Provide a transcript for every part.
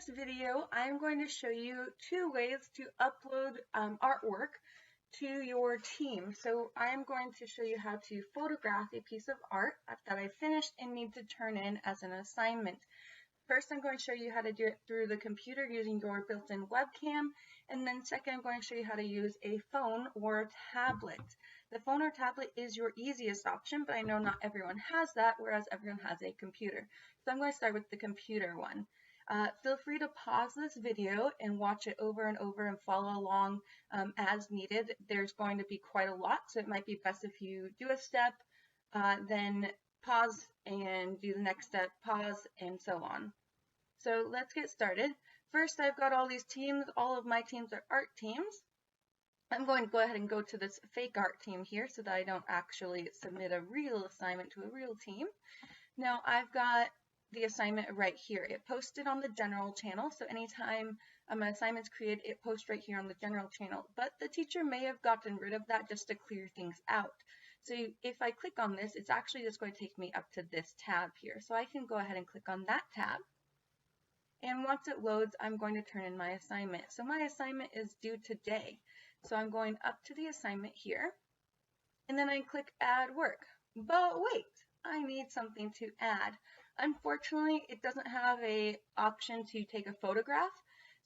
this video, I'm going to show you 2 ways to upload artwork to your team. So I'm going to show you how to photograph a piece of art that I finished and need to turn in as an assignment. First, I'm going to show you how to do it through the computer using your built-in webcam, and then second, I'm going to show you how to use a phone or a tablet. The phone or tablet is your easiest option, but I know not everyone has that, whereas everyone has a computer. So I'm going to start with the computer one. Feel free to pause this video and watch it over and over and follow along as needed. There's going to be quite a lot, so it might be best if you do a step, then pause and do the next step, pause, and so on. So let's get started. First, I've got all these teams. All of my teams are art teams. I'm going to go ahead and go to this fake art team here so that I don't actually submit a real assignment to a real team. Now, I've got the assignment right here. It posted on the general channel, so anytime an assignment's created, it posts right here on the general channel. But the teacher may have gotten rid of that just to clear things out. So if I click on this, it's actually just going to take me up to this tab here. So I can go ahead and click on that tab. And once it loads, I'm going to turn in my assignment. So my assignment is due today. So I'm going up to the assignment here, and then I click Add Work. But wait, I need something to add. Unfortunately, it doesn't have an option to take a photograph,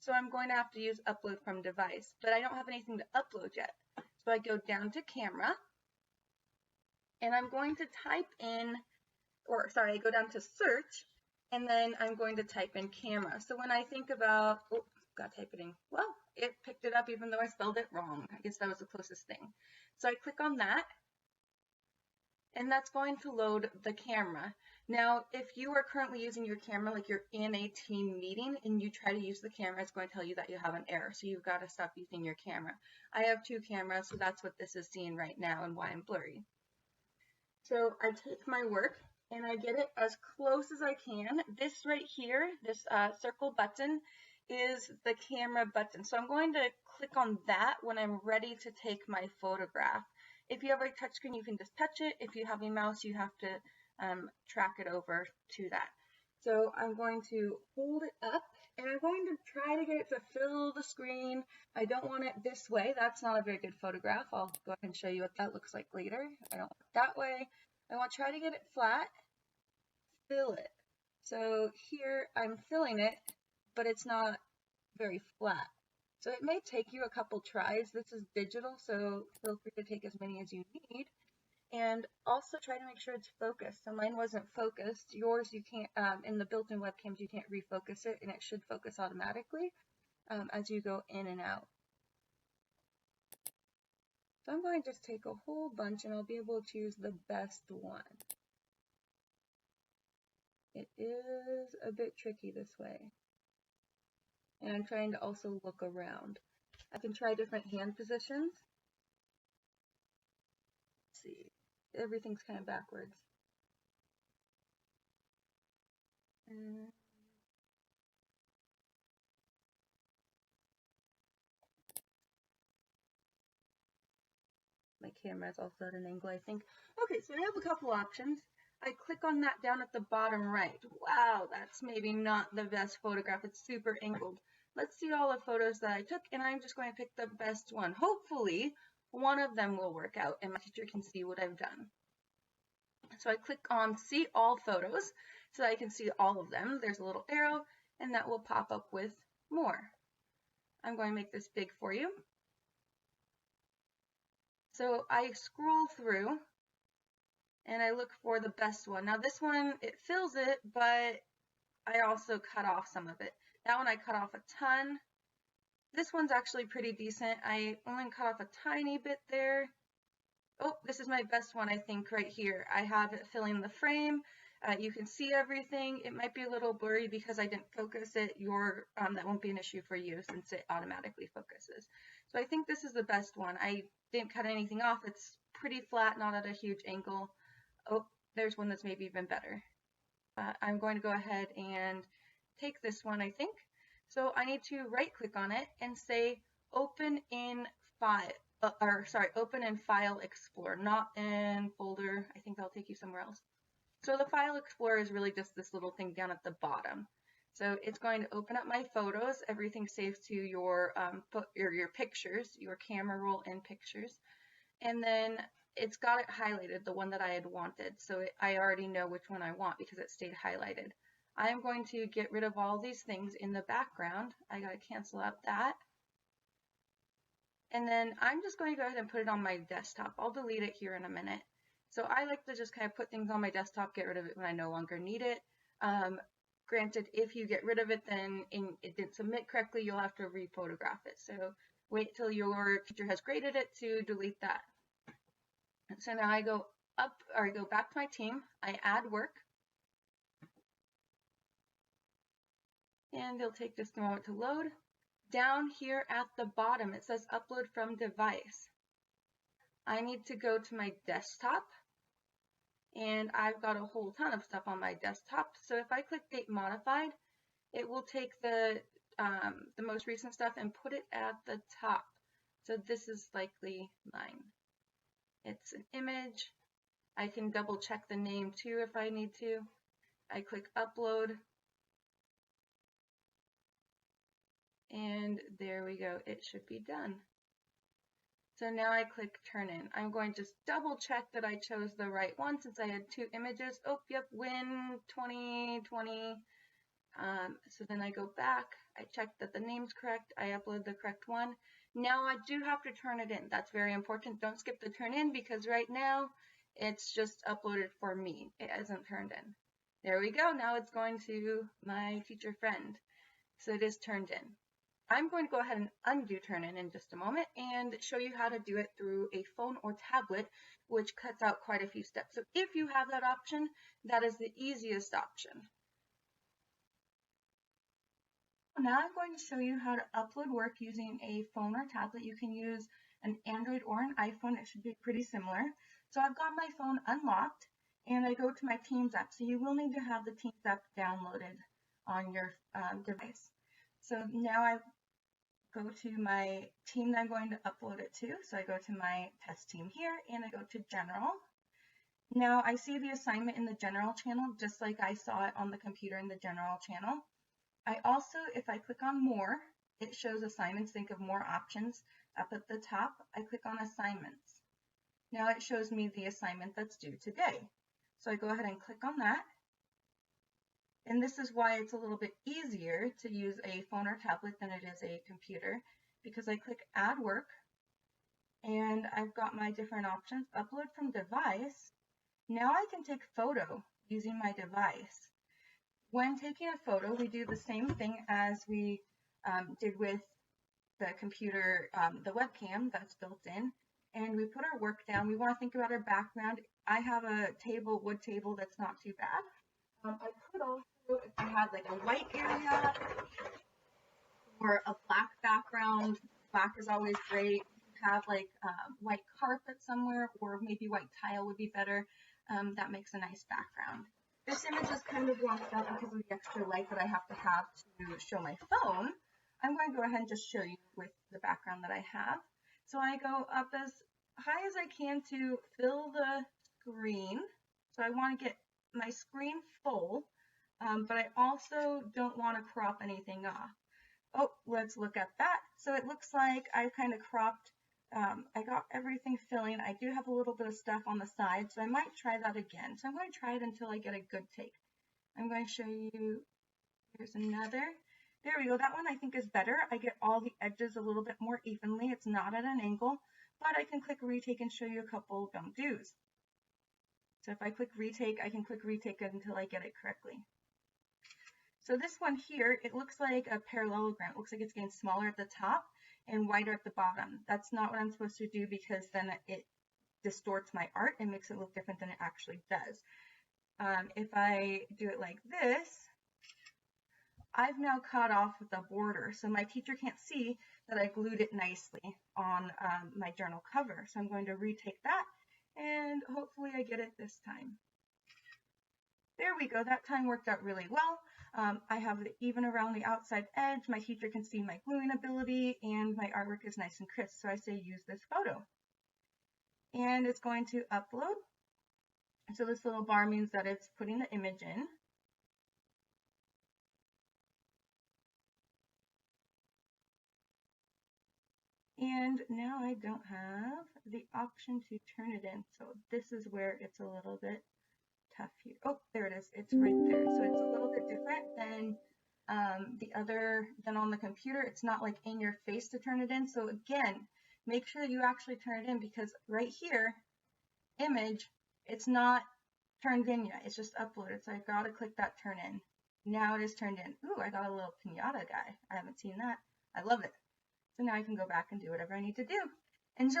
so I'm going to have to use Upload from Device. But I don't have anything to upload yet. So I go down to Camera, and I'm going to type in, I go down to Search, and then I'm going to type in camera. So when I think about, got to type it in. Well, it picked it up even though I spelled it wrong. I guess that was the closest thing. So I click on that, and that's going to load the camera. Now, if you are currently using your camera, like you're in a team meeting and you try to use the camera, it's going to tell you that you have an error. So you've got to stop using your camera. I have 2 cameras, so that's what this is seeing right now and why I'm blurry. So I take my work, and I get it as close as I can. This right here, this circle button, is the camera button. So I'm going to click on that when I'm ready to take my photograph. If you have a touchscreen, you can just touch it. If you have a mouse, you have to track it over to that. So I'm going to hold it up, and I'm going to try to get it to fill the screen. I don't want it this way. That's not a very good photograph. I'll go ahead and show you what that looks like later. I don't want it that way. I want to try to get it flat, fill it. So here I'm filling it, but it's not very flat. So it may take you a couple tries. This is digital, so feel free to take as many as you need. And also try to make sure it's focused. So mine wasn't focused. Yours, you can't, in the built-in webcams, you can't refocus it, and it should focus automatically as you go in and out. So I'm going to just take a whole bunch, and I'll be able to choose the best one. It is a bit tricky this way. And I'm trying to also look around. I can try different hand positions. Let's see. Everything's kind of backwards. My camera is also at an angle, I think. Okay, so I have a couple options. I click on that down at the bottom right. Wow, that's maybe not the best photograph. It's super angled. Let's see all the photos that I took, and I'm just going to pick the best one. Hopefully, one of them will work out, and my teacher can see what I've done. So I click on See All Photos, so that I can see all of them. There's a little arrow, and that will pop up with more. I'm going to make this big for you. So I scroll through, and I look for the best one. Now this one, it fills it, but I also cut off some of it. That one I cut off a ton. This one's actually pretty decent. I only cut off a tiny bit there. Oh, this is my best one, I think, right here. I have it filling the frame. You can see everything. It might be a little blurry because I didn't focus it. That won't be an issue for you since it automatically focuses. So I think this is the best one. I didn't cut anything off. It's pretty flat, not at a huge angle. Oh, there's one that's maybe even better. I'm going to go ahead and take this one, I think. So I need to right-click on it and say Open in File. Open in File Explorer, not in Folder. I think that'll take you somewhere else. So the File Explorer is really just this little thing down at the bottom. So it's going to open up my photos. Everything saves to your your pictures, your camera roll in pictures. And then it's got it highlighted, the one that I had wanted. So I already know which one I want because it stayed highlighted. I am going to get rid of all these things in the background. I got to cancel out that. And then I'm just going to go ahead and put it on my desktop. I'll delete it here in a minute. So I like to just kind of put things on my desktop, get rid of it when I no longer need it. Granted, if you get rid of it, then it didn't submit correctly, you'll have to rephotograph it. So wait till your teacher has graded it to delete that. So now I go up, or I go back to my team, I add work, and it'll take just a moment to load. Down here at the bottom, it says upload from device. I need to go to my desktop, and I've got a whole ton of stuff on my desktop. So if I click date modified, it will take the most recent stuff and put it at the top. So this is likely mine. It's an image. I can double check the name too if I need to. I click upload. And there we go. It should be done. So now I click turn in. I'm going to just double check that I chose the right one since I had two images. Oh, yep, win 2020. So then I go back, I check that the name's correct, I upload the correct one. Now I do have to turn it in. That's very important. Don't skip the turn in because right now it's just uploaded for me. It hasn't turned in. There we go. Now it's going to my teacher friend. So it is turned in. I'm going to go ahead and undo turn in just a moment and show you how to do it through a phone or tablet, which cuts out quite a few steps. So if you have that option, that is the easiest option. Now I'm going to show you how to upload work using a phone or tablet. You can use an Android or an iPhone. It should be pretty similar. So I've got my phone unlocked and I go to my Teams app. So you will need to have the Teams app downloaded on your device. So now I go to my team that I'm going to upload it to. So I go to my test team here and I go to general. Now I see the assignment in the general channel just like I saw it on the computer in the general channel. I also, if I click on more, it shows assignments. Think of more options. Up at the top, I click on assignments. Now it shows me the assignment that's due today. So I go ahead and click on that. And this is why it's a little bit easier to use a phone or tablet than it is a computer, because I click add work and I've got my different options. Upload from device. Now I can take photo using my device. When taking a photo, we do the same thing as we did with the computer, the webcam that's built in, and we put our work down. We want to think about our background. I have a table, wood table, that's not too bad. I could also, if I had like a white area or a black background, black is always great. Have like white carpet somewhere, or maybe white tile would be better. That makes a nice background. This image is kind of washed out because of the extra light that I have to show my phone. I'm going to go ahead and just show you with the background that I have. So I go up as high as I can to fill the screen. So I want to get my screen full, but I also don't want to crop anything off. Oh, let's look at that. So it looks like I kind of cropped, I got everything filling. I do have a little bit of stuff on the side, so I might try that again. So I'm going to try it until I get a good take. I'm going to show you, here's another. There we go, that one I think is better. I get all the edges a little bit more evenly. It's not at an angle, but I can click retake and show you a couple don't do's. So if I click retake, I can click retake it until I get it correctly. So this one here, it looks like a parallelogram. It looks like it's getting smaller at the top and wider at the bottom. That's not what I'm supposed to do because then it distorts my art and makes it look different than it actually does. If I do it like this, I've now cut off the border, so my teacher can't see that I glued it nicely on my journal cover. So I'm going to retake that, and hopefully I get it this time. There we go, that time worked out really well. I have it even around the outside edge. My teacher can see my gluing ability, and my artwork is nice and crisp, so I say use this photo. And it's going to upload. So this little bar means that it's putting the image in. And now I don't have the option to turn it in. So this is where it's a little bit tough here. Oh, there it is. It's right there. So it's a little bit different than than on the computer. It's not like in your face to turn it in. So again, make sure you actually turn it in, because right here, image, it's not turned in yet. It's just uploaded. So I gotta click that turn in. Now it is turned in. Ooh, I got a little pinata guy. I haven't seen that. I love it. So now I can go back and do whatever I need to do. Enjoy!